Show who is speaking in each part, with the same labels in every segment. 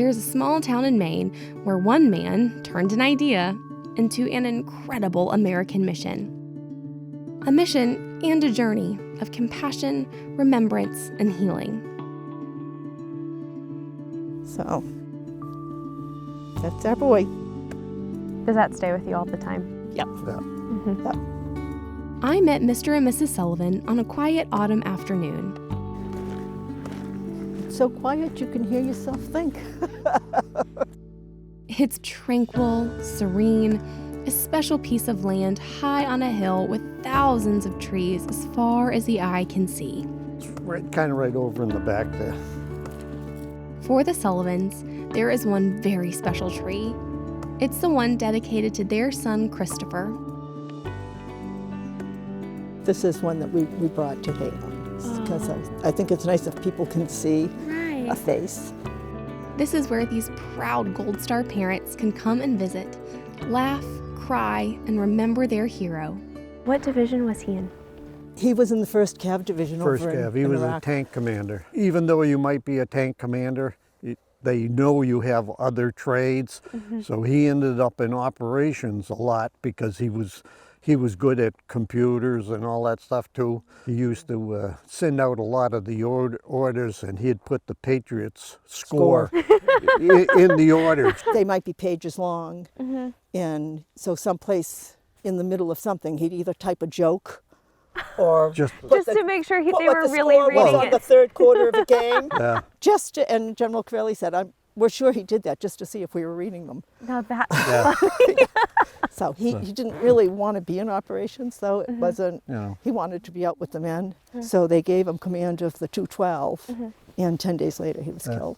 Speaker 1: there's a small town in Maine where one man turned an idea into an incredible American mission. A mission and a journey of compassion, remembrance, and healing.
Speaker 2: So, that's our boy.
Speaker 3: Does that stay with you all the time?
Speaker 2: Yep.
Speaker 4: Yeah.
Speaker 3: Mm-hmm.
Speaker 2: Yep.
Speaker 1: I met Mr. and Mrs. Sullivan on a quiet autumn afternoon.
Speaker 2: It's so quiet you can hear yourself think.
Speaker 1: It's tranquil, serene, a special piece of land high on a hill with thousands of trees as far as the eye can see.
Speaker 4: It's kind of right over in the back there.
Speaker 1: For the Sullivans, there is one very special tree. It's the one dedicated to their son, Christopher.
Speaker 2: This is one that we brought to hang because I think it's nice if people can see a face.
Speaker 1: This is where these proud Gold Star parents can come and visit, laugh, cry, and remember their hero.
Speaker 3: What division was he in?
Speaker 2: He was in the 1st Cav Division
Speaker 4: First
Speaker 2: over in
Speaker 4: Cav, he was a
Speaker 2: Iraq.
Speaker 4: tank commander. Even though you might be a tank commander, they know you have other trades. So he ended up in operations a lot because he was good at computers and all that stuff too. He used to send out a lot of the orders, and he'd put the Patriots score in the orders.
Speaker 2: They might be pages long, and so someplace in the middle of something, he'd either type a joke or
Speaker 4: Just
Speaker 3: To make sure they were really
Speaker 2: was
Speaker 3: reading
Speaker 2: on
Speaker 3: it.
Speaker 2: the 3rd quarter of a game.
Speaker 4: yeah.
Speaker 2: And General Corelli said, we're sure he did that just to see if we were reading them.
Speaker 3: Now that
Speaker 4: Yeah.
Speaker 2: So he didn't really want to be in operations, though. It wasn't,
Speaker 4: Yeah.
Speaker 2: he wanted to be out with the men. So they gave him command of the 212, and 10 days later he was killed.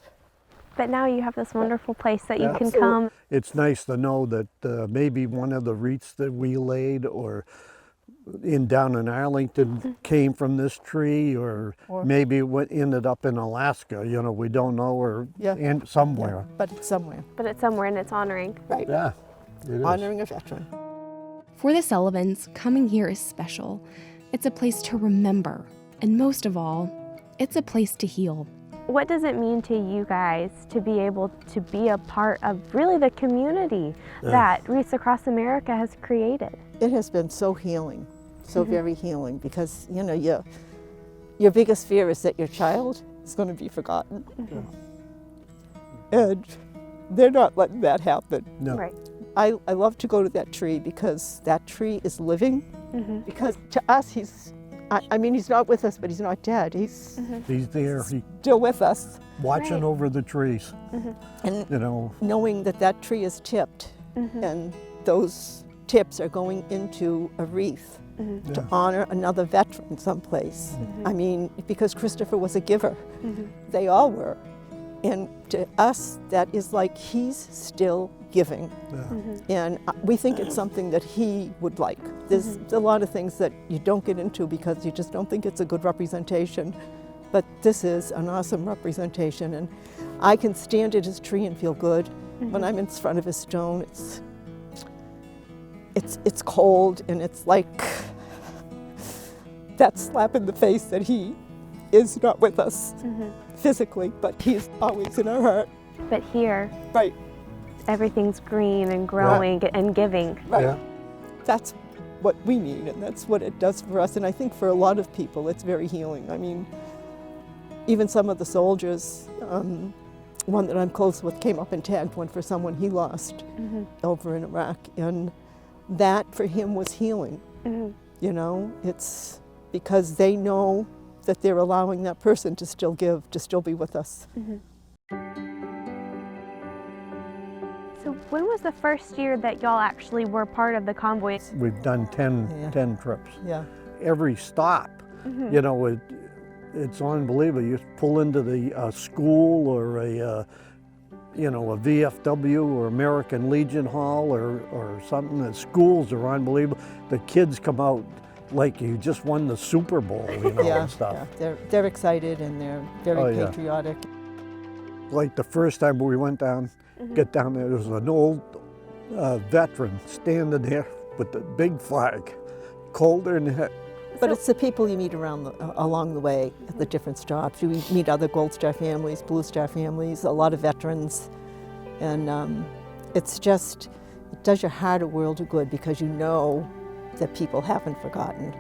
Speaker 3: But now you have this wonderful place that you
Speaker 4: Yeah.
Speaker 3: can come.
Speaker 4: It's nice to know that maybe one of the wreaths that we laid or down in Arlington came from this tree, or maybe what ended up in Alaska. We don't know, or somewhere.
Speaker 2: But it's somewhere.
Speaker 3: But it's somewhere and it's honoring.
Speaker 2: Right.
Speaker 4: Yeah, it is.
Speaker 2: Honoring a veteran.
Speaker 1: For the Sullivans, coming here is special. It's a place to remember, and most of all, it's a place to heal.
Speaker 3: What does it mean to you guys to be able to be a part of really the community that Wreaths Across America has created?
Speaker 2: It has been so healing, so very healing, because your biggest fear is that your child is going to be forgotten. And they're not letting that happen.
Speaker 4: No.
Speaker 3: Right.
Speaker 2: I love to go to that tree because that tree is living. Because to us, he's not with us, but he's not dead. He's
Speaker 4: He's there. He's
Speaker 2: still with us.
Speaker 4: watching over the trees.
Speaker 2: And knowing that tree is tipped, and those tips are going into a wreath to honor another veteran someplace. I mean, because Christopher was a giver. They all were. And to us, that is like he's still giving. And we think it's something that he would like. There's a lot of things that you don't get into because you just don't think it's a good representation. But this is an awesome representation. And I can stand at his tree and feel good. When I'm in front of his stone, it's cold, and it's like that slap in the face that he is not with us physically, but he's always in our heart.
Speaker 3: But here,
Speaker 2: Right,
Speaker 3: everything's green and growing and giving.
Speaker 2: right.
Speaker 4: Yeah.
Speaker 2: That's what we need, and that's what it does for us. And I think for a lot of people, it's very healing. I mean, even some of the soldiers, one that I'm close with came up and tagged one for someone he lost over in Iraq, and that for him was healing. It's because they know that they're allowing that person to still give, to still be with us.
Speaker 3: So when was the first year that y'all actually were part of the convoy?
Speaker 4: We've done 10 trips.
Speaker 2: Yeah.
Speaker 4: Every stop, it's unbelievable. You pull into the school or a VFW or American Legion Hall or something. The schools are unbelievable. The kids come out like you just won the Super Bowl, and stuff.
Speaker 2: Yeah. They're excited, and they're very patriotic.
Speaker 4: Like the first time we went down, get down there was an old veteran standing there with the big flag, colder than
Speaker 2: But it's the people you meet along the way at the different stops. You meet other Gold Star families, Blue Star families, a lot of veterans. And it does your heart a world of good because you know that people haven't forgotten.